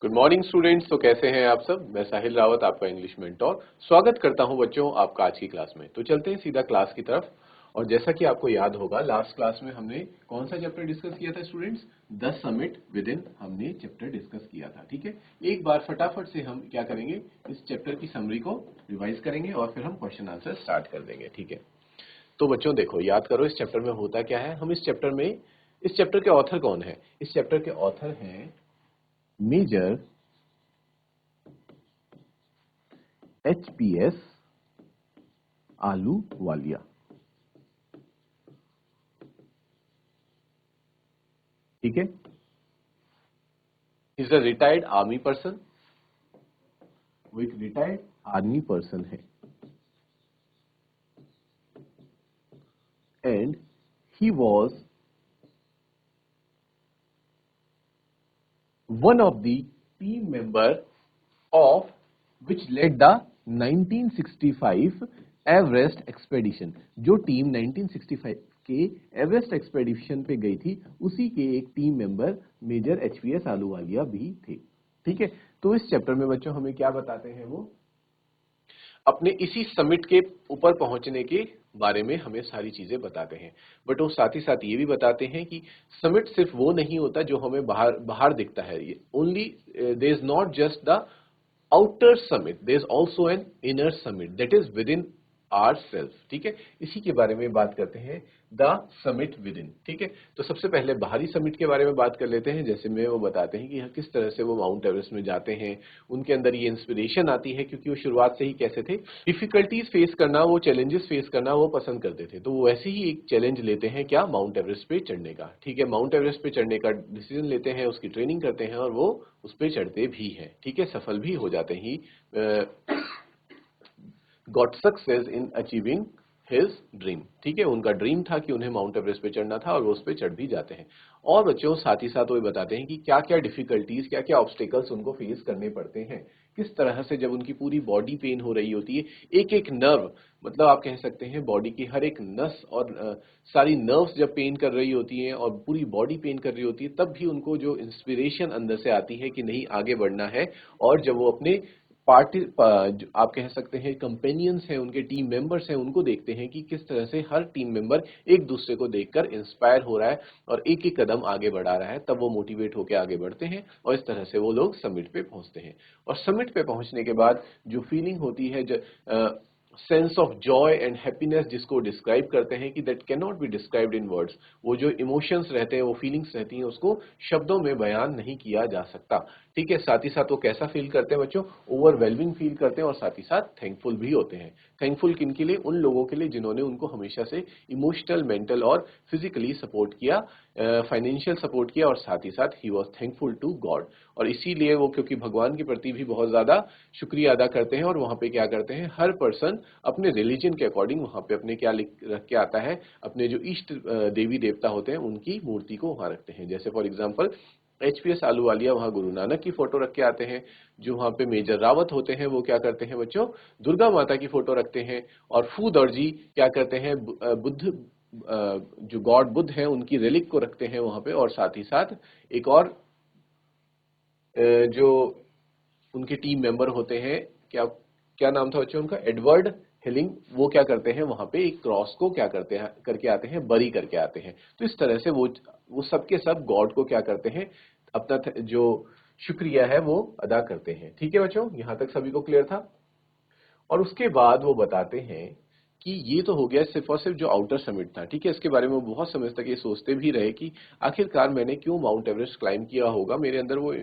Good morning students. तो कैसे हैं आप सब। मैं साहिल रावत, आपका इंग्लिश मेंटोर, स्वागत करता हूं बच्चों आपका आज की क्लास में। तो चलते हैं सीधा क्लास की तरफ। और जैसा कि आपको याद होगा, लास्ट क्लास में हमने कौन सा चैप्टर डिस्कस किया था students? The summit with in हमने चैप्टर डिस्कस किया था। ठीक है, एक बार फटाफट से हम क्या करेंगे, इस चैप्टर की समरी को रिवाइज करेंगे और फिर हम क्वेश्चन आंसर स्टार्ट कर देंगे। ठीक है, तो बच्चों देखो, याद करो इस चैप्टर में होता क्या है। हम इस चैप्टर के ऑथर कौन है? इस चैप्टर के ऑथर हैं मेजर HPS आलूवालिया। ठीक है, is a retired army person. वो एक रिटायर्ड आर्मी पर्सन है and he was one of the team member of which lead the 1965 Everest expedition. जो टीम 1965 के एवरेस्ट एक्सपेडिशन पे गई थी, उसी के एक team member major HPS Ahluwalia भी थे। ठीक है, तो इस चैप्टर में बच्चों हमें क्या बताते हैं, वो अपने इसी समिट के ऊपर पहुंचने के बारे में हमें सारी चीजें बताते हैं। बट वो साथ ही साथ ये भी बताते हैं कि समिट सिर्फ वो नहीं होता जो हमें बाहर बाहर दिखता है। ये only there is not just the outer summit, there is also an inner summit that is within our self. ठीक है, इसी के बारे में बात करते हैं, द समिट विद इन। ठीक है, तो सबसे पहले बाहरी समिट के बारे में बात कर लेते हैं। जैसे में वो बताते हैं कि किस तरह से वो माउंट एवरेस्ट में जाते हैं, उनके अंदर ये इंस्पिरेशन आती है क्योंकि वो शुरुआत से ही कैसे थे, डिफिकल्टीज फेस करना, वो चैलेंजेस फेस करना वो पसंद करते थे। तो वो वैसे ही एक चैलेंज लेते हैं, क्या, माउंट एवरेस्ट पे चढ़ने का। ठीक है, माउंट एवरेस्ट पे चढ़ने का डिसीजन लेते हैं, उसकी ट्रेनिंग करते हैं और वो उस पे चढ़ते भी हैं। ठीक है, सफल भी हो जाते हैं, got success in achieving his dream. ठीक है, उनका ड्रीम था कि उन्हें माउंट एवरेस्ट पे चढ़ना था और वो उस पे चढ़ भी जाते हैं। और बच्चों साथ ही साथ वो बताते हैं कि क्या क्या डिफिकल्टीज, क्या क्या ऑब्स्टेकल्स उनको फेस करने पड़ते हैं, किस तरह से जब उनकी पूरी बॉडी पेन हो रही होती है, एक एक नर्व, मतलब आप कह सकते हैं बॉडी की हर एक नस और सारी नर्व्स जब पेन कर रही होती हैं और पूरी बॉडी पेन कर रही होती है, तब भी उनको जो इंस्पिरेशन अंदर से आती है कि नहीं आगे बढ़ना है। और जब वो अपने पार्टी आप कह सकते हैं कंपेनियंस हैं, उनके टीम मेंबर्स हैं, उनको देखते हैं कि किस तरह से हर टीम मेंबर एक दूसरे को देखकर इंस्पायर हो रहा है और एक एक कदम आगे बढ़ा रहा है, तब वो मोटिवेट होकर आगे बढ़ते हैं और इस तरह से वो लोग समिट पे पहुंचते हैं। और समिट पे पहुंचने के बाद जो फीलिंग होती है, sense of Joy and happiness, जिसको डिस्क्राइब करते हैं कि that can not be described in words. वो जो इमोशंस रहते हैं, वो फीलिंग्स रहती हैं, उसको शब्दों में बयान नहीं किया जा सकता। ठीक है, साथ ही साथ वो कैसा फील करते हैं बच्चों, ओवरवेलमिंग फील करते हैं और साथ ही साथ थैंकफुल भी होते हैं। थैंकफुल किन के लिए? उन लोगों के लिए जिन्होंने उनको हमेशा से इमोशनल, मेंटल और फिजिकली सपोर्ट किया, फाइनेंशियल सपोर्ट किया, और साथ ही साथ ही वॉज थैंकफुल टू गॉड। और इसीलिए वो क्योंकि भगवान के प्रति भी बहुत ज्यादा शुक्रिया अदा करते हैं, और वहां पे क्या करते हैं, हर पर्सन अपने रिलीजन के अकॉर्डिंग वहां पे अपने क्या लिख रख के आता है, अपने जो इष्ट देवी देवता होते हैं उनकी मूर्ति को वहां रखते हैं। जैसे फॉर एग्जाम्पल HPS आलूवालिया वहां गुरु नानक की फोटो रख के आते हैं। जो वहां पे मेजर रावत होते हैं वो क्या करते हैं बच्चों, दुर्गा माता की फोटो रखते हैं। और फू दर्जी क्या करते हैं, बुद्ध, जो गॉड बुद्ध हैं उनकी रिलिक को रखते हैं वहां पे। और साथ ही साथ एक और जो उनके टीम मेंबर होते हैं, क्या क्या नाम था बच्चों उनका, एडवर्ड हिलिंग, वो क्या करते हैं वहां पे एक क्रॉस को क्या करते हैं, करके आते हैं, बरी करके आते हैं। तो इस तरह से वो सबके सब गॉड को क्या करते हैं, अपना जो शुक्रिया है वो अदा करते हैं। ठीक है बच्चों, यहां तक सभी को क्लियर था। और उसके बाद वो बताते हैं कि ये तो हो गया सिर्फ और सिर्फ जो आउटर समिट था। ठीक है, इसके बारे में वो बहुत समय तक ये सोचते भी रहे कि आखिरकार मैंने क्यों माउंट एवरेस्ट क्लाइम किया होगा, मेरे अंदर वो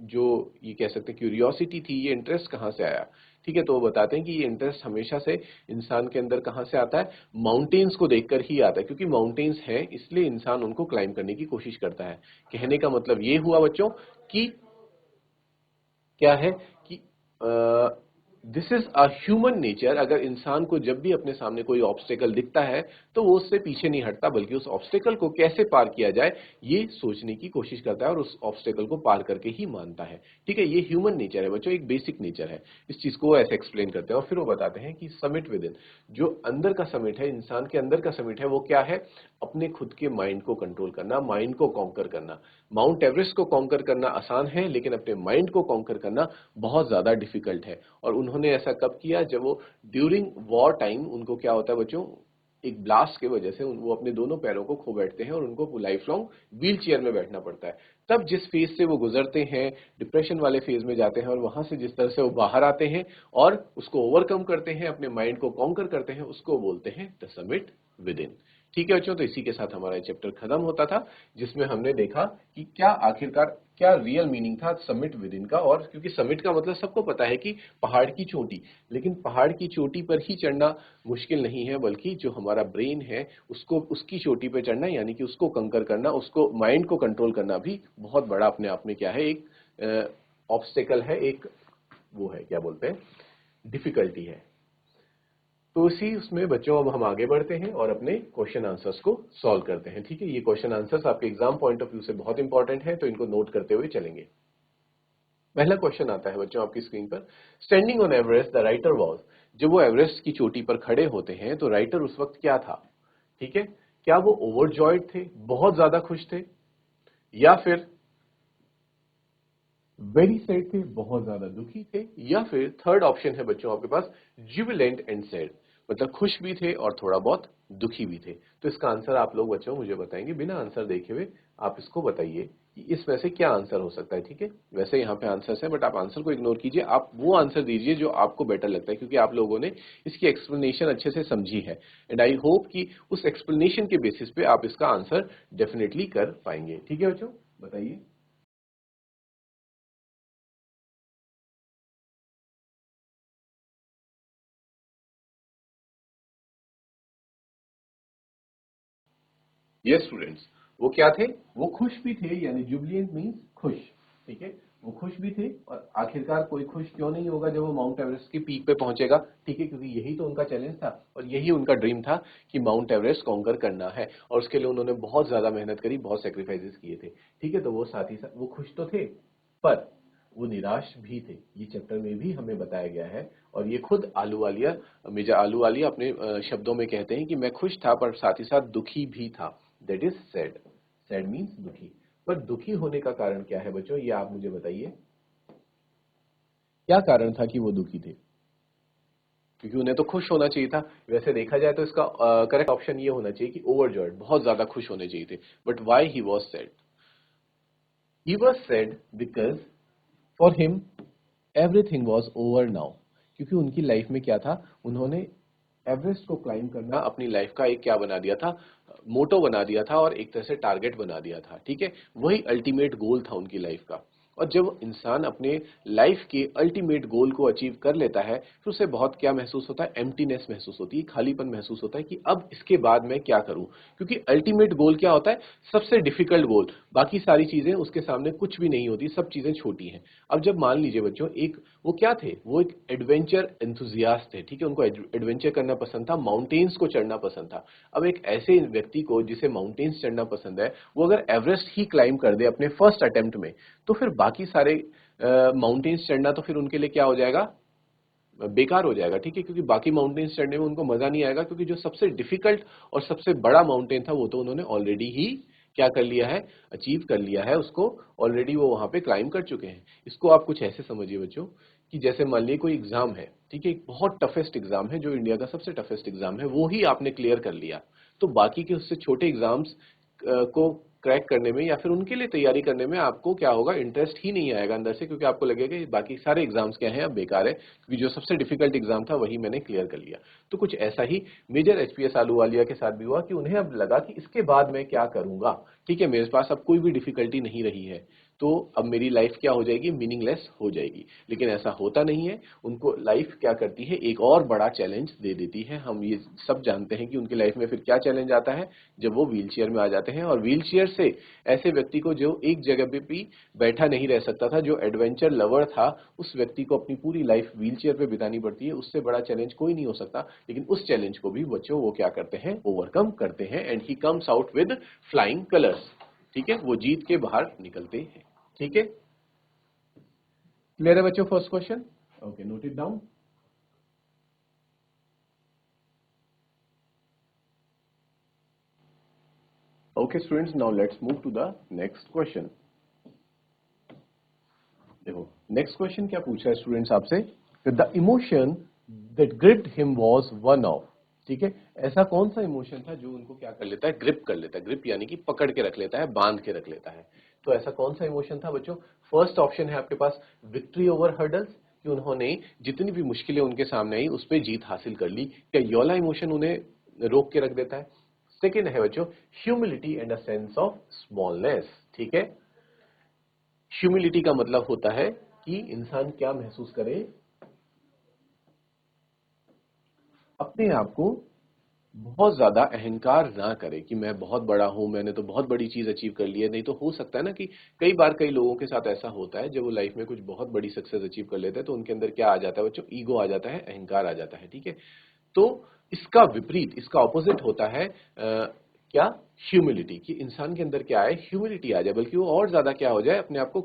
जो ये कह सकते हैं क्यूरियोसिटी थी, ये इंटरेस्ट कहाँ से आया। ठीक है, तो वो बताते हैं कि ये इंटरेस्ट हमेशा से इंसान के अंदर कहाँ से आता है, माउंटेन्स को देखकर ही आता है। क्योंकि माउंटेन्स हैं इसलिए इंसान उनको क्लाइम करने की कोशिश करता है। कहने का मतलब ये हुआ बच्चों कि क्या है कि this is a human nature. अगर इंसान को जब भी अपने सामने कोई ऑब्स्टेकल दिखता है तो वो उससे पीछे नहीं हटता, बल्कि उस ऑब्स्टेकल को कैसे पार किया जाए ये सोचने की कोशिश करता है और उस ऑब्स्टेकल को पार करके ही मानता है। ठीक है, ये ह्यूमन नेचर है बच्चों, एक बेसिक नेचर है। इस चीज को वो ऐसे एक्सप्लेन करते हैं और फिर वो बताते हैं कि समिट विद इन, जो अंदर का समिट है, इंसान के अंदर का समिट है, वो क्या है? अपने खुद के माइंड को कंट्रोल करना, माइंड को कॉन्कर करना। माउंट एवरेस्ट को कॉन्कर करना आसान है, लेकिन अपने माइंड को कॉन्कर करना बहुत ज्यादा डिफिकल्ट है। और उन्होंने ऐसा कब किया? जब वो ड्यूरिंग वॉर टाइम, उनको क्या होता है बच्चों, एक ब्लास्ट की वजह से वो अपने दोनों पैरों को खो बैठते हैं और उनको लाइफ लॉन्ग व्हील चेयर में बैठना पड़ता है। तब जिस फेज से वो गुजरते हैं, डिप्रेशन वाले फेज में जाते हैं, और वहां से जिस तरह से वो बाहर आते हैं और उसको ओवरकम करते हैं, अपने माइंड को कॉन्कर करते हैं, उसको बोलते हैं द समिट विद इन। ठीक है बच्चों, तो इसी के साथ हमारा चैप्टर खत्म होता था, जिसमें हमने देखा कि क्या आखिरकार क्या रियल मीनिंग था समिट विद इन का। और क्योंकि समिट का मतलब सबको पता है कि पहाड़ की चोटी, लेकिन पहाड़ की चोटी पर ही चढ़ना मुश्किल नहीं है, बल्कि जो हमारा ब्रेन है उसको उसकी चोटी पे चढ़ना, यानी कि उसको कंकर करना, उसको माइंड को कंट्रोल करना भी बहुत बड़ा अपने आप में क्या है, एक ऑब्स्टेकल है, एक वो है, क्या बोलते हैं, डिफिकल्टी है। तो इसी उसमें बच्चों अब हम आगे बढ़ते हैं और अपने क्वेश्चन आंसर्स को सॉल्व करते हैं। ठीक है, ये क्वेश्चन आंसर्स आपके एग्जाम पॉइंट ऑफ व्यू से बहुत इंपॉर्टेंट है, तो इनको नोट करते हुए चलेंगे। पहला क्वेश्चन आता है बच्चों आपकी स्क्रीन पर, standing on Everest the writer was, जब वो एवरेस्ट की चोटी पर खड़े होते हैं तो राइटर उस वक्त क्या था? ठीक है, क्या वो ओवरजॉयड थे, बहुत ज्यादा खुश थे, या फिर वेरी सैड थे, बहुत ज्यादा दुखी थे, या फिर थर्ड ऑप्शन है बच्चों आपके पास जुबिलेंट एंड सैड, मतलब खुश भी थे और थोड़ा बहुत दुखी भी थे। तो इसका आंसर आप लोग बच्चों मुझे बताएंगे, बिना आंसर देखे हुए आप इसको बताइए कि इसमें से क्या आंसर हो सकता है। ठीक है, वैसे यहाँ पे आंसर्स है, बट आप आंसर को इग्नोर कीजिए, आप वो आंसर दीजिए जो आपको बेटर लगता है, क्योंकि आप लोगों ने इसकी एक्सप्लेनेशन अच्छे से समझी है, एंड आई होप कि उस एक्सप्लेनेशन के बेसिस पे आप इसका आंसर डेफिनेटली कर पाएंगे। ठीक है बच्चों, बताइए। यस स्टूडेंट्स, वो क्या थे? वो खुश भी थे, यानी जुबिलियंट मीन्स खुश। ठीक है, वो खुश भी थे, और आखिरकार कोई खुश क्यों नहीं होगा जब वो माउंट एवरेस्ट की पीक पे पहुंचेगा? ठीक है, क्योंकि यही तो उनका चैलेंज था और यही उनका ड्रीम था कि माउंट एवरेस्ट कॉन्कर करना है, और उसके लिए उन्होंने बहुत ज्यादा मेहनत करी, बहुत सेक्रीफाइसेस किए थे। ठीक है, तो वो साथ ही साथ वो खुश तो थे, पर वो निराश भी थे, ये चैप्टर में भी हमें बताया गया है। और ये खुद आलूवालिया, मेजर आलूवालिया अपने शब्दों में कहते हैं कि मैं खुश था पर साथ ही साथ दुखी भी था, that is sad. Sad means दुखी। पर दुखी होने का कारण क्या है बच्चों, ये आप मुझे बताइए, क्या कारण था कि वो दुखी थे? क्योंकि उन्हें तो खुश होना चाहिए था। वैसे देखा जाए तो इसका करेक्ट ऑप्शन ये होना चाहिए कि ओवरजॉयड, बहुत ज्यादा खुश होने चाहिए थे। But why he was sad? He was sad because for him everything was over now. क्योंकि उनकी लाइफ में क्या था, उन्होंने एवरेस्ट को क्लाइम करना अपनी लाइफ का एक क्या बना दिया था, मोटो बना दिया था, और एक तरह से टारगेट बना दिया था। ठीक है, वही अल्टीमेट गोल था उनकी लाइफ का। और जब इंसान अपने लाइफ के अल्टीमेट गोल को अचीव कर लेता है, फिर उसे बहुत क्या महसूस होता है, एम्प्टीनेस महसूस होती है, खालीपन महसूस होता है कि अब इसके बाद मैं क्या करूं। क्योंकि अल्टीमेट गोल क्या होता है, सबसे डिफिकल्ट गोल, बाकी सारी चीजें उसके सामने कुछ भी नहीं होती, सब चीजें छोटी हैं। अब जब मान लीजिए बच्चों, एक वो क्या थे, वो एक एडवेंचर एंथुजियास्ट थे। ठीक है, उनको एडवेंचर करना पसंद था, माउंटेन्स को चढ़ना पसंद था। अब एक ऐसे व्यक्ति को जिसे माउंटेन्स चढ़ना पसंद है, वो अगर एवरेस्ट ही क्लाइम कर दे अपने फर्स्ट अटेम्प्ट में, तो फिर बाकी सारे माउंटेन्स चढ़ना तो फिर उनके लिए क्या हो जाएगा, बेकार हो जाएगा। ठीक है, क्योंकि बाकी माउंटेन्स चढ़ने में उनको मजा नहीं आएगा, क्योंकि जो सबसे डिफिकल्ट और सबसे बड़ा माउंटेन था वो तो उन्होंने ऑलरेडी ही क्या कर लिया है, अचीव कर लिया है, उसको ऑलरेडी वो वहां पे क्लाइम कर चुके हैं। इसको आप कुछ ऐसे समझिए बच्चों, कि जैसे मान लीजिए कोई एग्जाम है, ठीक है, एक बहुत टफेस्ट एग्जाम है, जो इंडिया का सबसे टफेस्ट एग्जाम है, वो ही आपने क्लियर कर लिया, तो बाकी के उससे छोटे एग्जाम्स को क्रैक करने में या फिर उनके लिए तैयारी करने में आपको क्या होगा, इंटरेस्ट ही नहीं आएगा अंदर से, क्योंकि आपको लगेगा कि बाकी सारे एग्जाम्स क्या हैं, अब बेकार है, क्योंकि जो सबसे डिफिकल्ट एग्जाम था वही मैंने क्लियर कर लिया। तो कुछ ऐसा ही मेजर एचपीएस आलूवालिया के साथ भी हुआ कि उन्हें अब लगा कि इसके बाद मैं क्या करूंगा। ठीक है, मेरे पास अब कोई भी डिफिकल्टी नहीं रही है, तो अब मेरी लाइफ क्या हो जाएगी, मीनिंगलेस हो जाएगी। लेकिन ऐसा होता नहीं है, उनको लाइफ क्या करती है, एक और बड़ा चैलेंज दे देती है। हम ये सब जानते हैं कि उनकी लाइफ में फिर क्या चैलेंज आता है, जब वो व्हील चेयर में आ जाते हैं, और व्हील चेयर से, ऐसे व्यक्ति को जो एक जगह पे भी बैठा नहीं रह सकता था, जो एडवेंचर लवर था, उस व्यक्ति को अपनी पूरी लाइफ व्हीलचेयर पे बितानी पड़ती है। उससे बड़ा चैलेंज कोई नहीं हो सकता, लेकिन उस चैलेंज को भी बच्चों वो क्या करते हैं, ओवरकम करते हैं, and he comes out with flying colours. ठीक है, वो जीत के बाहर निकलते हैं। ठीक है, क्लियर है बच्चों first question? Okay, note it down. Okay students, now let's move to the next question. देखो नेक्स्ट क्वेश्चन क्या पूछा है स्टूडेंट्स आपसे, the emotion that gripped him was one of. ठीक है, ऐसा कौन सा इमोशन था जो उनको क्या कर लेता है, ग्रिप कर लेता है। ग्रिप यानी कि पकड़ के रख लेता है, बांध के रख लेता है। तो ऐसा कौन सा इमोशन था बच्चों? फर्स्ट ऑप्शन है आपके पास विक्ट्री ओवर हर्डल्स, कि उन्होंने जितनी भी मुश्किलें उनके सामने आई उस पर जीत हासिल कर ली। क्या योला इमोशन उन्हें रोक के रख देता है? सेकेंड है बच्चों humility and a sense of smallness. ठीक है, ह्यूमिलिटी का मतलब होता है कि इंसान क्या महसूस करे, अपने आप को बहुत ज्यादा अहंकार ना करे कि मैं बहुत बड़ा हूं, मैंने तो बहुत बड़ी चीज अचीव कर ली है। नहीं तो हो सकता है ना कि कई बार कई लोगों के साथ ऐसा होता है, जब वो लाइफ में कुछ बहुत बड़ी सक्सेस अचीव कर लेते हैं तो उनके अंदर क्या आ जाता है बच्चों, ईगो आ जाता है, अहंकार आ जाता है। ठीक है, तो इसका विपरीत, इसका ऑपोजिट होता है क्या, ह्यूमिलिटी, कि इंसान के अंदर क्या है, ह्यूमिलिटी आ जाए, बल्कि वो और ज्यादा क्या हो जाए, अपने आप को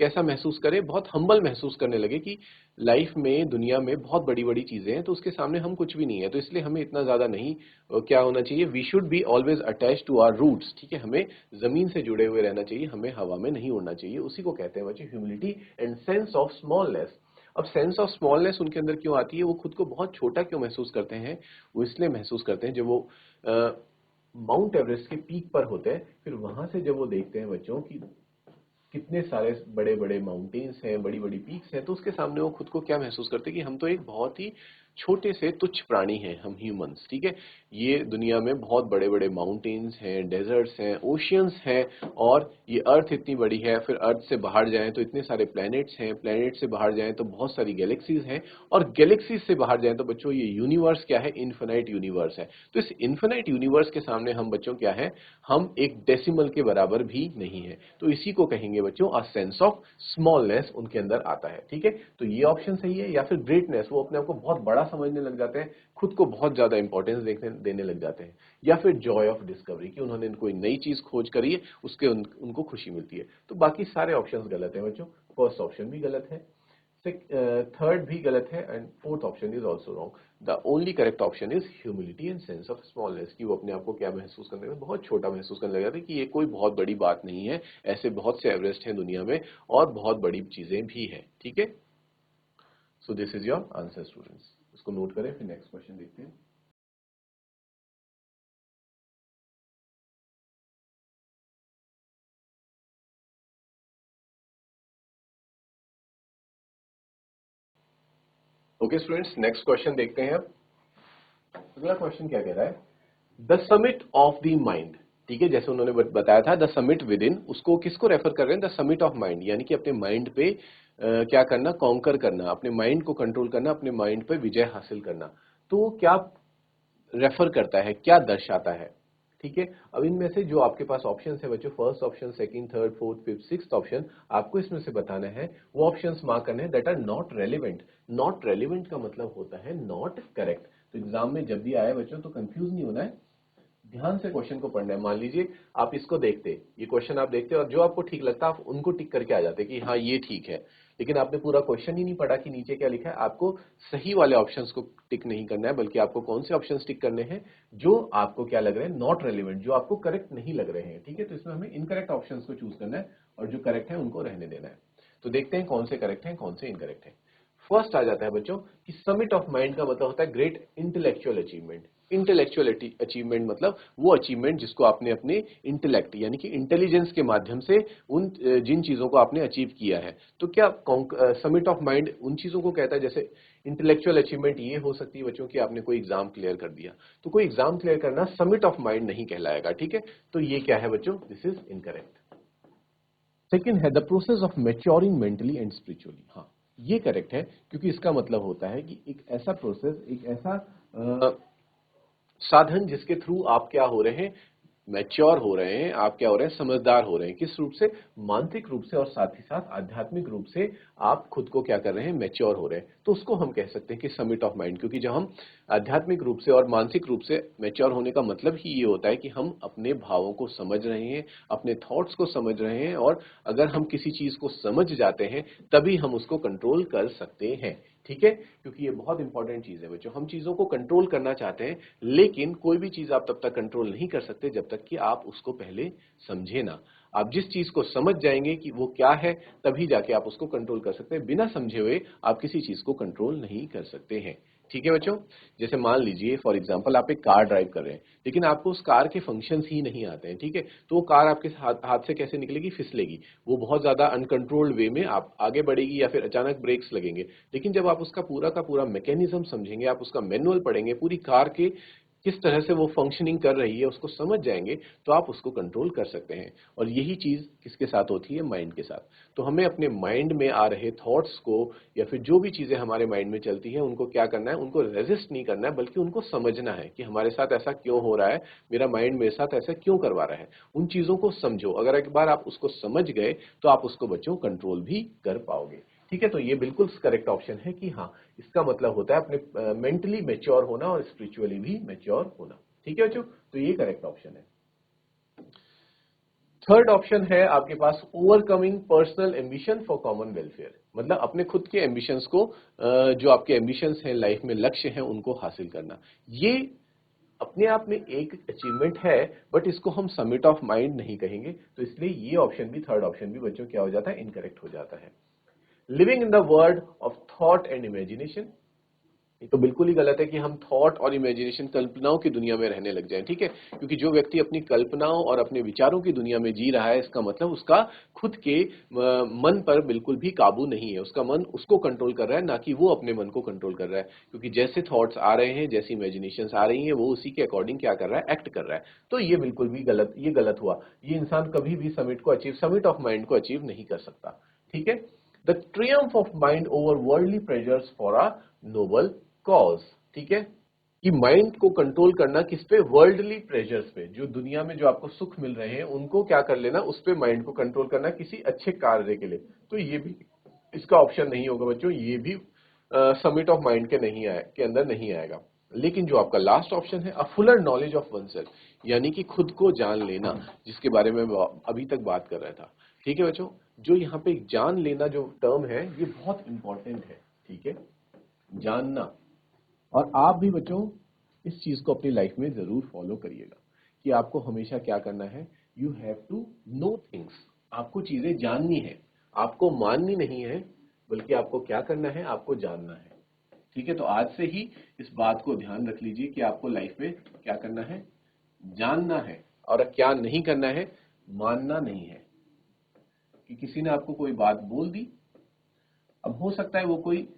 कैसा महसूस करे, बहुत हम्बल महसूस करने लगे कि लाइफ में, दुनिया में बहुत बड़ी बड़ी चीजें हैं, तो उसके सामने हम कुछ भी नहीं है। तो इसलिए हमें इतना ज्यादा नहीं क्या होना चाहिए, we should be always attach to our roots. ठीक है, हमें जमीन से जुड़े हुए रहना चाहिए, हमें हवा में नहीं उड़ना चाहिए। उसी को कहते हैं बच्चे humility and sense of smallness. अब सेंस ऑफ स्मॉलनेस उनके अंदर क्यों आती है, वो खुद को बहुत छोटा क्यों महसूस करते हैं? वो इसलिए महसूस करते हैं जब वो माउंट एवरेस्ट के पीक पर होते हैं, फिर वहां से जब वो देखते हैं बच्चों की कितने सारे बड़े बड़े माउंटेन्स हैं, बड़ी बड़ी पीक्स हैं, तो उसके सामने वो खुद को क्या महसूस करते हैं कि हम तो एक बहुत ही छोटे से तुच्छ प्राणी हैं, हम ह्यूमंस। ठीक है, ये दुनिया में बहुत बड़े बड़े माउंटेन्स हैं, डेजर्ट्स हैं, ओशियंस हैं, और ये अर्थ इतनी बड़ी है, फिर अर्थ से बाहर जाएं तो इतने सारे प्लैनेट्स हैं, प्लैनेट से बाहर जाएं तो बहुत सारी गैलेक्सीज हैं, और गैलेक्सीज से बाहर जाएं तो बच्चों ये यूनिवर्स क्या है, इन्फिनाइट यूनिवर्स है। तो इस इन्फिनाइट यूनिवर्स के सामने हम बच्चों क्या है, हम एक डेसिमल के बराबर भी नहीं है। तो इसी को कहेंगे बच्चों अ सेंस ऑफ स्मॉलनेस उनके अंदर आता है। ठीक है, तो ये ऑप्शन सही है। या फिर ग्रेटनेस, वो अपने आप को बहुत बड़ा समझने लग जाते हैं, खुद को बहुत ज्यादा इंपॉर्टेंस देने लग जाते हैं। या फिर जॉय ऑफ डिस्कवरी, कि उन्होंने कोई नई चीज खोज करी है, उसके उनको खुशी मिलती है। तो बाकी सारे ऑप्शंस गलत हैं बच्चों, फर्स्ट ऑप्शन भी गलत है, थर्ड भी गलत है, and fourth option is also wrong. The only correct option is humility and sense of smallness, कि वो अपने आप को क्या महसूस करने में, बहुत छोटा महसूस करने लग जाते हैं कि ये कोई बहुत बड़ी बात नहीं है, ऐसे बहुत से एवरेस्ट हैं दुनिया में और बहुत बड़ी चीजें भी हैं। ठीक है, so this is your answer students. इसको नोट करें, फिर नेक्स्ट क्वेश्चन देखते हैं। ओके स्टूडेंट्स, नेक्स्ट क्वेश्चन देखते हैं अब। अगला क्वेश्चन क्या कह रहा है, the summit of the mind. ठीक है, जैसे उन्होंने बताया था द समिट विद इन, उसको किसको रेफर कर रहे हैं, द समिट ऑफ माइंड, यानी कि अपने माइंड पे क्या करना, कॉन्कर करना, अपने माइंड को कंट्रोल करना, अपने माइंड पे विजय हासिल करना। तो वो क्या रेफर करता है, क्या दर्शाता है? ठीक है, अब इनमें से जो आपके पास ऑप्शन है बच्चों, first option, second, third, fourth, fifth, sixth option, आपको इसमें से बताना है, वो ऑप्शंस मार्क करने हैं that are not relevant. Not relevant का मतलब होता है नॉट करेक्ट। तो एग्जाम में जब भी आए बच्चों तो कंफ्यूज नहीं होना है, ध्यान से क्वेश्चन को पढ़ना है। मान लीजिए आप इसको देखते, ये क्वेश्चन आप देखते और जो आपको ठीक लगता है आप उनको टिक करके आ जाते कि हाँ ये ठीक है, लेकिन आपने पूरा क्वेश्चन ही नहीं पढ़ा कि नीचे क्या लिखा है। आपको सही वाले ऑप्शंस को टिक नहीं करना है, बल्कि आपको कौन से ऑप्शंस टिक करने हैं जो आपको क्या लग रहे हैं, नॉट रेलिवेंट, जो आपको करेक्ट नहीं लग रहे हैं। ठीक है, तो इसमें हमें इनकरेक्ट ऑप्शंस को चूज करना है और जो करेक्ट है उनको रहने देना है। तो देखते हैं कौन से करेक्ट हैं, कौन से इनकरेक्ट हैं। फर्स्ट आ जाता है बच्चों कि समिट ऑफ माइंड का मतलब होता है ग्रेट इंटेलेक्चुअल अचीवमेंट। इंटेलेक्चुअल अचीवमेट मतलब वो अचीवमेंट जिसको आपने अपने इंटेलेक्ट यानी कि इंटेलिजेंस के माध्यम से उन जिन चीजों को आपने अचीव किया है। तो क्या समिट ऑफ माइंड उन चीजों को कहता है, जैसे इंटेलेक्चुअल अचीवमेंट ये हो सकती है बच्चों कि आपने कोई एग्जाम क्लियर कर दिया, तो कोई एग्जाम क्लियर करना समिट ऑफ माइंड नहीं कहलाएगा। ठीक है, तो ये क्या है बच्चों, दिस इज इनकरेक्ट। सेकेंड है the process of maturing mentally and spiritually. हाँ, ये करेक्ट है, क्योंकि इसका मतलब होता है कि एक ऐसा प्रोसेस, एक ऐसा साधन जिसके थ्रू आप क्या हो रहे हैं, मैच्योर हो रहे हैं, आप क्या हो रहे हैं, समझदार हो रहे हैं। किस रूप से, मानसिक रूप से और साथ ही साथ आध्यात्मिक रूप से आप खुद को क्या कर रहे हैं, मैच्योर हो रहे हैं। तो उसको हम कह सकते हैं कि समिट ऑफ माइंड, क्योंकि जब हम आध्यात्मिक रूप से और मानसिक रूप से मैच्योर होने का मतलब ही ये होता है कि हम अपने भावों को समझ रहे हैं, अपने थॉट्स को समझ रहे हैं, और अगर हम किसी चीज को समझ जाते हैं तभी हम उसको कंट्रोल कर सकते हैं। ठीक है, क्योंकि ये बहुत इंपॉर्टेंट चीज है बच्चों। हम चीजों को कंट्रोल करना चाहते हैं, लेकिन कोई भी चीज आप तब तक कंट्रोल नहीं कर सकते जब तक कि आप उसको पहले समझे ना। आप जिस चीज को समझ जाएंगे कि वो क्या है, तभी जाके आप उसको कंट्रोल कर सकते हैं। बिना समझे हुए आप किसी चीज को कंट्रोल नहीं कर सकते हैं। ठीक है बच्चों, जैसे मान लीजिए फॉर एग्जांपल आप एक कार ड्राइव कर रहे हैं, लेकिन आपको उस कार के फंक्शंस ही नहीं आते हैं। ठीक है, तो वो कार आपके हाथ से कैसे निकलेगी, फिसलेगी। वो बहुत ज्यादा अनकंट्रोल्ड वे में आप आगे बढ़ेगी, या फिर अचानक ब्रेक्स लगेंगे। लेकिन जब आप उसका पूरा का पूरा मैकेनिज्म समझेंगे, आप उसका मैनुअल पढ़ेंगे, पूरी कार के किस तरह से वो फंक्शनिंग कर रही है उसको समझ जाएंगे, तो आप उसको कंट्रोल कर सकते हैं। और यही चीज किसके साथ होती है, माइंड के साथ। तो हमें अपने माइंड में आ रहे थॉट्स को, या फिर जो भी चीजें हमारे माइंड में चलती हैं, उनको क्या करना है, उनको रेजिस्ट नहीं करना है, बल्कि उनको समझना है कि हमारे साथ ऐसा क्यों हो रहा है, मेरा माइंड मेरे साथ ऐसा क्यों करवा रहा है। उन चीजों को समझो। अगर एक बार आप उसको समझ गए तो आप उसको बच्चों कंट्रोल भी कर पाओगे। ठीक है, तो ये बिल्कुल करेक्ट ऑप्शन है कि हाँ, इसका मतलब होता है अपने मेंटली मैच्योर होना और स्पिरिचुअली भी मैच्योर होना। ठीक है बच्चों, तो ये करेक्ट ऑप्शन है। थर्ड ऑप्शन है आपके पास, overcoming personal ambition for common welfare. मतलब अपने खुद के एम्बिशंस को, जो आपके एम्बिशंस हैं लाइफ में, लक्ष्य हैं, उनको हासिल करना। ये अपने आप में एक अचीवमेंट है, बट इसको हम समिट ऑफ माइंड नहीं कहेंगे। तो इसलिए ये ऑप्शन भी, थर्ड ऑप्शन भी बच्चों क्या हो जाता है, इनकरेक्ट हो जाता है। Living in the world of thought and imagination, ये तो बिल्कुल ही गलत है कि हम थॉट और इमेजिनेशन, कल्पनाओं की दुनिया में रहने लग जाएं। ठीक है, क्योंकि जो व्यक्ति अपनी कल्पनाओं और अपने विचारों की दुनिया में जी रहा है, इसका मतलब उसका खुद के मन पर बिल्कुल भी काबू नहीं है। उसका मन उसको कंट्रोल कर रहा है, ना कि वो अपने मन को कंट्रोल कर रहा है। क्योंकि जैसे थॉट्स आ रहे हैं, जैसी इमेजिनेशंस आ रही हैं, वो उसी के अकॉर्डिंग क्या कर रहा है, एक्ट कर रहा है। तो ये बिल्कुल भी गलत, ये गलत हुआ। ये इंसान कभी भी समिट ऑफ माइंड को अचीव नहीं कर सकता। ठीक है, the Triumph of mind over worldly pleasures for a noble cause. ठीक है, कि माइंड को कंट्रोल करना किस पे, वर्ल्डली प्रेजर्स पे, जो दुनिया में जो आपको सुख मिल रहे हैं उनको क्या कर लेना, उस पे माइंड को कंट्रोल करना किसी अच्छे कार्य के लिए। तो ये भी इसका ऑप्शन नहीं होगा बच्चों, ये भी समिट ऑफ माइंड के नहीं आए, के अंदर नहीं आएगा। लेकिन जो आपका लास्ट ऑप्शन है, अ फुलर नॉलेज ऑफ वनसेल्फ, यानी कि खुद को जान लेना, जिसके बारे में मैं अभी तक बात कर रहा था। ठीक है बच्चों, जो यहाँ पे जान लेना जो टर्म है, ये बहुत इंपॉर्टेंट है। ठीक है, जानना। और आप भी बच्चों इस चीज को अपनी लाइफ में जरूर फॉलो करिएगा कि आपको हमेशा क्या करना है, you have to know things. आपको चीजें जाननी है, आपको माननी नहीं है, बल्कि आपको क्या करना है, आपको जानना है। ठीक है, तो आज से ही इस बात को ध्यान रख लीजिए कि आपको लाइफ में क्या करना है, जानना है। और क्या नहीं करना है, मानना नहीं है। कि किसी ने आपको कोई बात बोल दी, अब हो सकता है वो कोई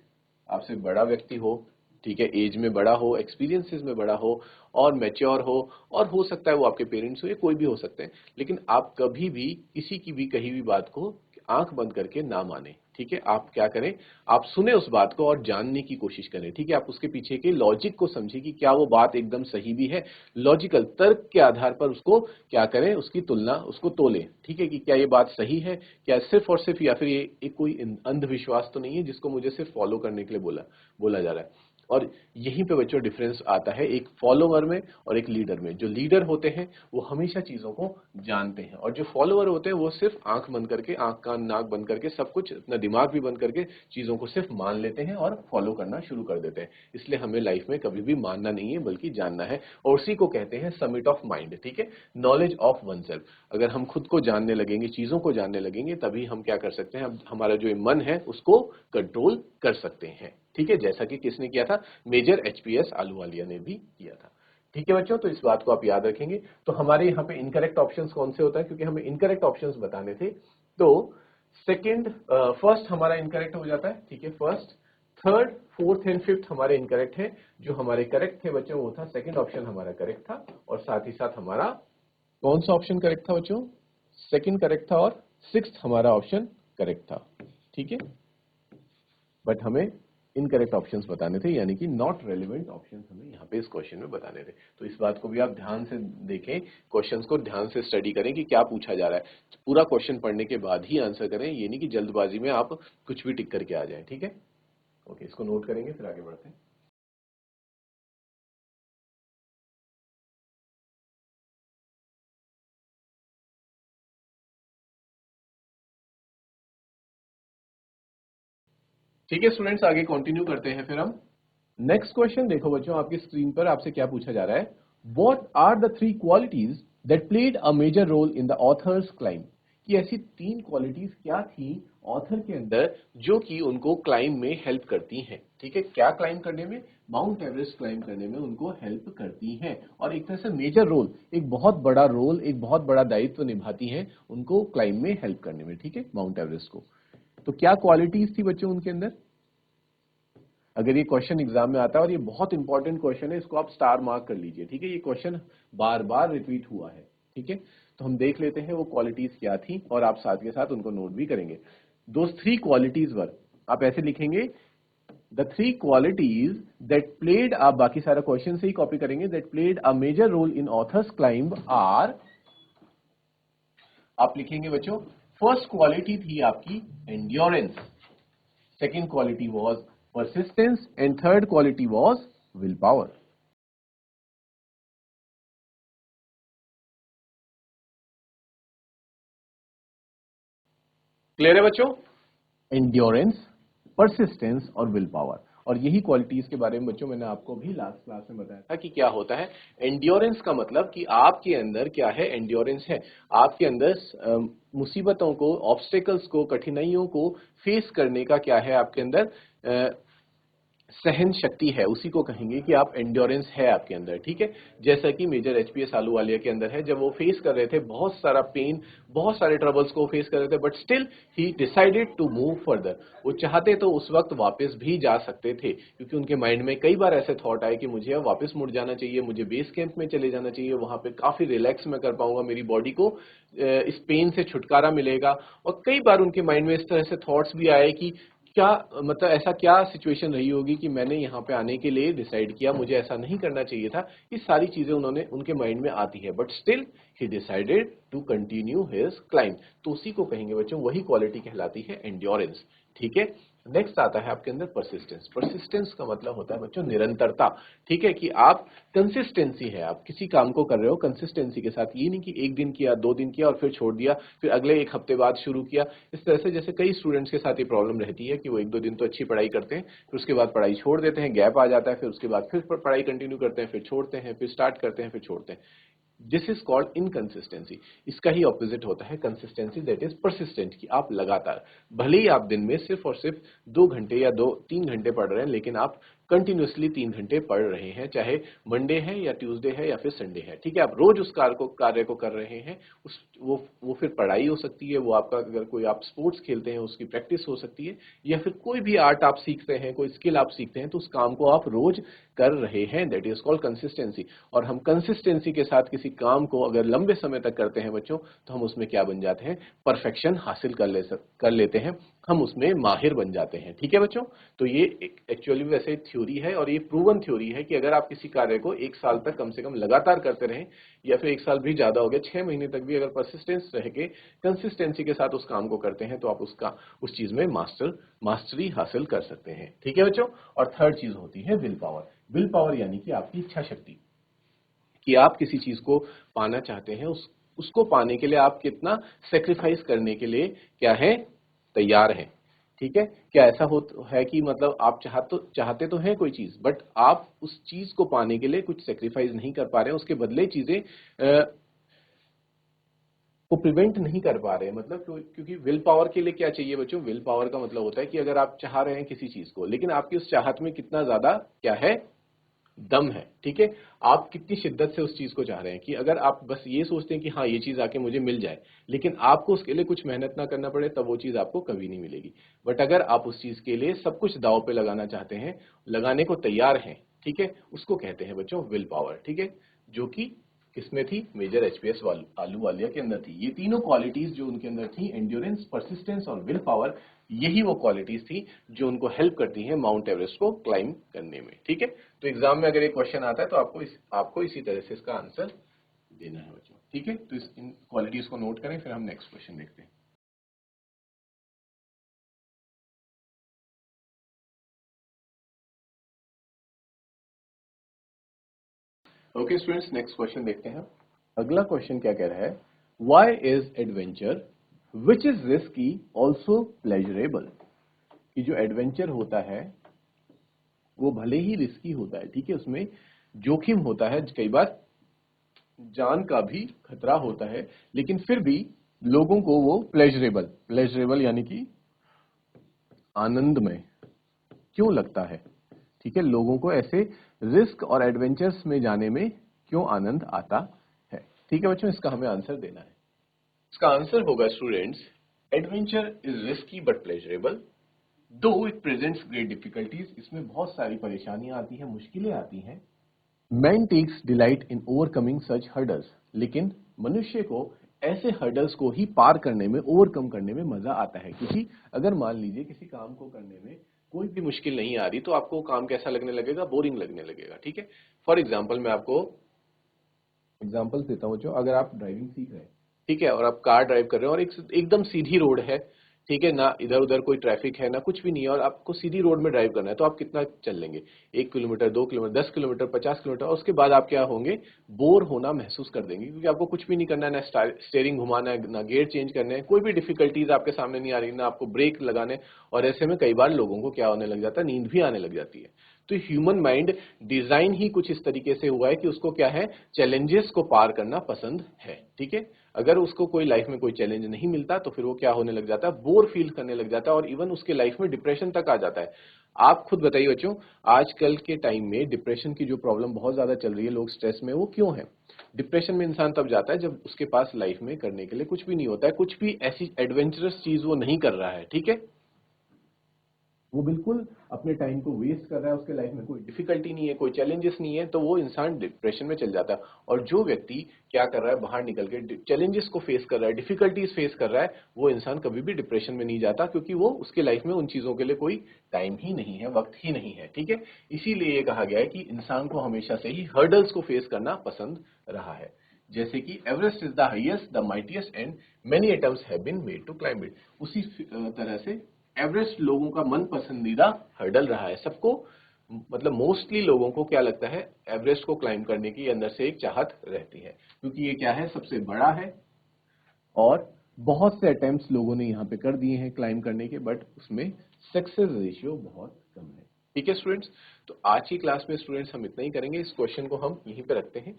आपसे बड़ा व्यक्ति हो, ठीक है, एज में बड़ा हो, एक्सपीरियंसेस में बड़ा हो, और मैच्योर हो सकता है वो आपके पेरेंट्स हो, या कोई भी हो सकते हैं। लेकिन आप कभी भी किसी की भी कही हुई बात को आंख बंद करके ना माने। ठीक है, आप क्या करें, आप सुने उस बात को और जानने की कोशिश करें। ठीक है, आप उसके पीछे के लॉजिक को समझिए कि क्या वो बात एकदम सही भी है। लॉजिकल तर्क के आधार पर उसको क्या करें, उसकी तुलना, उसको तोलें। ठीक है, कि क्या ये बात सही है, क्या सिर्फ और सिर्फ, या फिर ये एक कोई अंधविश्वास तो नहीं है जिसको मुझे सिर्फ फॉलो करने के लिए बोला जा रहा है। और यहीं पे बच्चों डिफरेंस आता है एक फॉलोवर में और एक लीडर में। जो लीडर होते हैं वो हमेशा चीजों को जानते हैं, और जो फॉलोवर होते हैं वो सिर्फ आंख बंद करके, आंख कान नाक बंद करके, सब कुछ, अपना दिमाग भी बंद करके चीजों को सिर्फ मान लेते हैं और फॉलो करना शुरू कर देते हैं। इसलिए हमें लाइफ में कभी भी मानना नहीं है, बल्कि जानना है। और उसी को कहते हैं समिट ऑफ माइंड। ठीक है, नॉलेज ऑफ वन सेल्फ। अगर हम खुद को जानने लगेंगे, चीजों को जानने लगेंगे, तभी हम क्या कर सकते हैं, हमारा जो मन है उसको कंट्रोल कर सकते हैं। ठीक है, जैसा कि किसने किया था, मेजर एचपीएस आलूवालिया ने भी किया था। ठीक है बच्चों, तो इस बात को आप याद रखेंगे। तो हमारे यहाँ पे इनकरेक्ट ऑप्शंस कौन से होता है, क्योंकि हमें इनकरेक्ट ऑप्शंस बताने थे। तो सेकंड, फर्स्ट हमारा इनकरेक्ट हो जाता है। ठीक है, first, third, fourth and fifth हमारे इनकरेक्ट है। जो हमारे करेक्ट थे बच्चों वो था सेकंड ऑप्शन हमारा करेक्ट था, और साथ ही साथ हमारा कौन सा ऑप्शन करेक्ट था बच्चों, सेकंड करेक्ट था, और सिक्स्थ हमारा ऑप्शन करेक्ट था। ठीक है, बट हमें इनकरेक्ट ऑप्शंस बताने थे, यानी कि नॉट रेलिवेंट ऑप्शंस हमें यहाँ पे इस क्वेश्चन में बताने थे। तो इस बात को भी आप ध्यान से देखें, क्वेश्चंस को ध्यान से स्टडी करें कि क्या पूछा जा रहा है। पूरा क्वेश्चन पढ़ने के बाद ही आंसर करें, ये नहीं कि जल्दबाजी में आप कुछ भी टिक करके आ जाए। ठीक है, ओके, इसको नोट करेंगे फिर आगे बढ़ते हैं। ठीक है स्टूडेंट्स, आगे कंटिन्यू करते हैं फिर हम। नेक्स्ट क्वेश्चन देखो बच्चों, आपकी स्क्रीन पर आपसे क्या पूछा जा रहा है। What are the three qualities that played a major role in the author's claim, कि ऐसी तीन क्वालिटीज क्या थी ऑथर के अंदर जो कि उनको क्लाइम में हेल्प करती हैं। ठीक है, क्या क्लाइम करने में, माउंट एवरेस्ट क्लाइम करने में उनको हेल्प करती हैं, और एक तरह से मेजर रोल, एक बहुत बड़ा रोल, एक बहुत बड़ा दायित्व निभाती हैं उनको क्लाइम में हेल्प करने में। ठीक है, माउंट एवरेस्ट को। तो क्या क्वालिटीज थी बच्चों उनके अंदर। अगर ये क्वेश्चन एग्जाम में आता है, और ये बहुत इंपॉर्टेंट क्वेश्चन है, इसको आप स्टार मार्क कर लीजिए। ठीक है, ये क्वेश्चन बार बार रिपीट हुआ है। ठीक है, तो हम देख लेते हैं वो क्वालिटीज क्या थी, और आप साथ के साथ उनको नोट भी करेंगे। दोस थ्री क्वालिटीज वर, आप ऐसे लिखेंगे, the three qualities that played, आप बाकी सारा क्वेश्चन से ही कॉपी करेंगे, that played a major role in author's climb are, आप लिखेंगे बच्चों, फर्स्ट क्वालिटी थी आपकी endurance, second quality was persistence, and third quality was willpower. Clear है बच्चों, एंड्योरेंस, परसिस्टेंस और विल पावर। और यही क्वालिटीज के बारे में बच्चों मैंने आपको भी लास्ट क्लास में बताया था कि क्या होता है एंड्योरेंस का मतलब, कि आपके अंदर क्या है, एंड्योरेंस है आपके अंदर मुसीबतों को, ऑब्स्टेकल्स को, कठिनाइयों को फेस करने का क्या है आपके अंदर सहन शक्ति है, उसी को कहेंगे कि आप एंड्योरेंस है आपके अंदर। ठीक है, जैसा कि मेजर एचपीएस आलूवालिया के अंदर है, जब वो फेस कर रहे थे बहुत सारा पेन, बहुत सारे ट्रबल्स को फेस कर रहे थे, but still he decided to move further. वो चाहते तो उस वक्त वापस भी जा सकते थे, क्योंकि उनके माइंड में कई बार ऐसे थॉट आए कि मुझे अब वापस मुड़ जाना चाहिए, मुझे बेस कैंप में चले जाना चाहिए, वहां पे काफी रिलैक्स मैं कर पाऊंगा, मेरी बॉडी को इस पेन से छुटकारा मिलेगा। और कई बार उनके माइंड में इस तरह से थॉट्स भी आए कि क्या, मतलब ऐसा क्या सिचुएशन रही होगी कि मैंने यहाँ पे आने के लिए डिसाइड किया, मुझे ऐसा नहीं करना चाहिए था। ये सारी चीजें उन्होंने, उनके माइंड में आती है, but still he decided to continue his climb. तो उसी को कहेंगे बच्चों, वही क्वालिटी कहलाती है एंड्योरेंस। ठीक है, नेक्स्ट आता है आपके अंदर परसिस्टेंस। परसिस्टेंस का मतलब होता है बच्चों निरंतरता। ठीक है, कि आप कंसिस्टेंसी है, आप किसी काम को कर रहे हो कंसिस्टेंसी के साथ, ये नहीं कि एक दिन किया, 2 दिन किया और फिर छोड़ दिया, फिर अगले एक हफ्ते बाद शुरू किया। इस तरह से जैसे कई स्टूडेंट्स के साथ ये प्रॉब्लम रहती है कि वो 1-2 दिन तो अच्छी पढ़ाई करते हैं, फिर उसके बाद पढ़ाई छोड़ देते हैं, गैप आ जाता है, फिर उसके बाद फिर पढ़ाई कंटिन्यू करते हैं, फिर छोड़ते हैं, फिर स्टार्ट करते हैं, फिर छोड़ते हैं। This is called inconsistency. इसका ही ऑपोजिट होता है कंसिस्टेंसी, दैट इज परसिस्टेंट, कि आप लगातार, भले ही आप दिन में सिर्फ और सिर्फ 2 घंटे या 2-3 घंटे पढ़ रहे हैं, लेकिन आप कंटिन्यूअसली 3 घंटे पढ़ रहे हैं, चाहे मंडे है या ट्यूसडे है या फिर संडे है। ठीक है, आप रोज उस कार्य को कर रहे हैं। उस वो फिर पढ़ाई हो सकती है, वो आपका, अगर कोई आप स्पोर्ट्स खेलते हैं उसकी प्रैक्टिस हो सकती है, या फिर कोई भी आर्ट आप सीखते हैं, कोई स्किल आप सीखते हैं, तो उस काम को आप रोज कर रहे हैं, दैट इज कॉल्ड कंसिस्टेंसी। और हम कंसिस्टेंसी के साथ किसी काम को अगर लंबे समय तक करते हैं बच्चों, तो हम उसमें क्या बन जाते हैं, परफेक्शन हासिल कर लेते हैं, हम उसमें माहिर बन जाते हैं। ठीक है बच्चों, तो ये एक एक्चुअली वैसे थ्योरी है, और ये प्रूवन थ्योरी है कि अगर आप किसी कार्य को 1 साल तक कम से कम लगातार करते रहें, या फिर 1 साल भी ज्यादा हो गया, 6 महीने तक भी अगर परसिस्टेंस रह के कंसिस्टेंसी के साथ उस काम को करते हैं, तो आप उस चीज में मास्टरी हासिल कर सकते हैं। ठीक है बच्चों, और थर्ड चीज होती है विल पावर। विल पावर यानी कि आपकी इच्छा शक्ति, कि आप किसी चीज को पाना चाहते हैं, उसको पाने के लिए आप कितना सेक्रीफाइस करने के लिए क्या है, तैयार हैं। ठीक है, क्या ऐसा है कि मतलब आप चाहते तो हैं कोई चीज, बट आप उस चीज को पाने के लिए कुछ सेक्रीफाइस नहीं कर पा रहे हैं, उसके बदले चीजें को प्रिवेंट नहीं कर पा रहे हैं। मतलब क्योंकि विल पावर के लिए क्या चाहिए बच्चों, विल पावर का मतलब होता है कि अगर आप चाह रहे हैं किसी चीज को, लेकिन आपकी उस चाहत में कितना ज्यादा क्या है, दम है। ठीक है, आप कितनी शिद्दत से उस चीज को चाह रहे हैं, कि अगर आप बस ये सोचते हैं कि हाँ ये चीज आके मुझे मिल जाए, लेकिन आपको उसके लिए कुछ मेहनत ना करना पड़े, तब वो चीज आपको कभी नहीं मिलेगी। बट अगर आप उस चीज के लिए सब कुछ दांव पे लगाना चाहते हैं, लगाने को तैयार हैं, ठीक है, उसको कहते हैं बच्चों विल पावर। ठीक है, जो कि किसमें थी? मेजर एचपीएस अहलूवालिया के अंदर थी। ये तीनों क्वालिटीज जो उनके अंदर थी, एंड्योरेंस, परसिस्टेंस और विल पावर, यही वो क्वालिटीज थी जो उनको हेल्प करती हैं माउंट एवरेस्ट को क्लाइम करने में। ठीक है, तो एग्जाम में अगर ये क्वेश्चन आता है तो आपको इसी तरह से इसका आंसर देना है बच्चों। ठीक है, तो इन क्वालिटीज को नोट करें, फिर हम नेक्स्ट क्वेश्चन देखते हैं। ओके स्टूडेंट्स, नेक्स्ट क्वेश्चन देखते हैं। अगला क्वेश्चन क्या कह रहा है? Why is adventure which is risky also pleasurable? कि जो एडवेंचर होता है वो भले ही रिस्की होता है, ठीक है, उसमें जोखिम होता है, कई बार जान का भी खतरा होता है, लेकिन फिर भी लोगों को वो प्लेजरेबल, प्लेजरेबल यानी कि आनंदमय क्यों लगता है? ठीक है, लोगों को ऐसे रिस्क और एडवेंचर्स में जाने में क्यों आनंद आता है? ठीक है बच्चों, इसका हमें आंसर देना है। इसका आंसर होगा students, adventure is risky but pleasurable though it presents great difficulties. इसमें बहुत सारी परेशानियां आती हैं, मुश्किलें आती हैं। Man takes delight in overcoming such hurdles, लेकिन मनुष्य को ऐसे हर्डल्स को ही पार करने में, ओवरकम करने में मजा आता है। क्योंकि अगर मान लीजिए किसी काम को करने में कोई भी मुश्किल नहीं आ रही तो आपको काम कैसा लगने लगेगा? बोरिंग लगने लगेगा। ठीक है, फॉर एग्जाम्पल मैं आपको एग्जाम्पल देता हूं। जो अगर आप ड्राइविंग सीख रहे हैं, ठीक है, और आप कार ड्राइव कर रहे हैं और एकदम सीधी रोड है, ठीक है ना, इधर उधर कोई ट्रैफिक है ना, कुछ भी नहीं है, और आपको सीधी रोड में ड्राइव करना है, तो आप कितना चल लेंगे? 1 किलोमीटर, 2 किलोमीटर, 10 किलोमीटर, 50 किलोमीटर, और उसके बाद आप क्या होंगे? बोर होना महसूस कर देंगे, क्योंकि आपको कुछ भी नहीं करना है, ना स्टेयरिंग घुमाना है, ना गियर चेंज करने हैं, कोई भी डिफिकल्टीज आपके सामने नहीं आ रही, ना आपको ब्रेक लगाने। और ऐसे में कई बार लोगों को क्या होने लग जाता है? नींद भी आने लग जाती है। तो ह्यूमन माइंड डिजाइन ही कुछ इस तरीके से हुआ है कि उसको क्या है? चैलेंजेस को पार करना पसंद है। ठीक है, अगर उसको कोई लाइफ में कोई चैलेंज नहीं मिलता तो फिर वो क्या होने लग जाता है? बोर फील करने लग जाता है, और इवन उसके लाइफ में डिप्रेशन तक आ जाता है। आप खुद बताइए बच्चों, आजकल के टाइम में डिप्रेशन की जो प्रॉब्लम बहुत ज्यादा चल रही है, लोग स्ट्रेस में, वो क्यों है? डिप्रेशन में इंसान तब जाता है जब उसके पास लाइफ में करने के लिए कुछ भी नहीं होता है, कुछ भी ऐसी एडवेंचरस चीज वो नहीं कर रहा है। ठीक है, वो बिल्कुल अपने टाइम को वेस्ट कर रहा है, उसके लाइफ में कोई डिफिकल्टी नहीं है, कोई चैलेंजेस नहीं है, तो वो इंसान डिप्रेशन में चल जाता है। और जो व्यक्ति क्या कर रहा है? बाहर निकल के चैलेंजेस को फेस कर रहा है, डिफिकल्टीज फेस कर रहा है, वो इंसान कभी भी डिप्रेशन में नहीं जाता, क्योंकि वो उसके लाइफ में उन चीजों के लिए कोई टाइम ही नहीं है, वक्त ही नहीं है। ठीक है, इसीलिए ये कहा गया है कि इंसान को हमेशा से ही हर्डल्स को फेस करना पसंद रहा है। जैसे कि Everest is the highest, the mightiest, and many attempts have been made to climb it. उसी तरह से एवरेस्ट लोगों का मन पसंदीदा हर्डल रहा है। सबको, मतलब मोस्टली लोगों को क्या लगता है? एवरेस्ट को क्लाइम करने की अंदर से एक चाहत रहती है, क्योंकि ये क्या है? सबसे बड़ा है, और बहुत से अटेम्प्ट्स लोगों ने यहाँ पे कर दिए हैं क्लाइम करने के, बट उसमें सक्सेस रेशियो बहुत कम है। ठीक है स्टूडेंट्स, तो आज की क्लास में स्टूडेंट्स हम इतना ही करेंगे। इस क्वेश्चन को हम यहीं पे रखते हैं,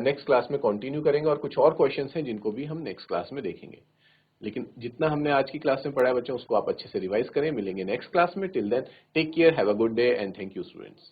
नेक्स्ट क्लास में कंटिन्यू करेंगे, और कुछ और क्वेश्चंस हैं जिनको भी हम नेक्स्ट क्लास में देखेंगे। लेकिन जितना हमने आज की क्लास में पढ़ा है बच्चों, उसको आप अच्छे से रिवाइज करें। मिलेंगे नेक्स्ट क्लास में। Till then take care, have a good day, and thank you students.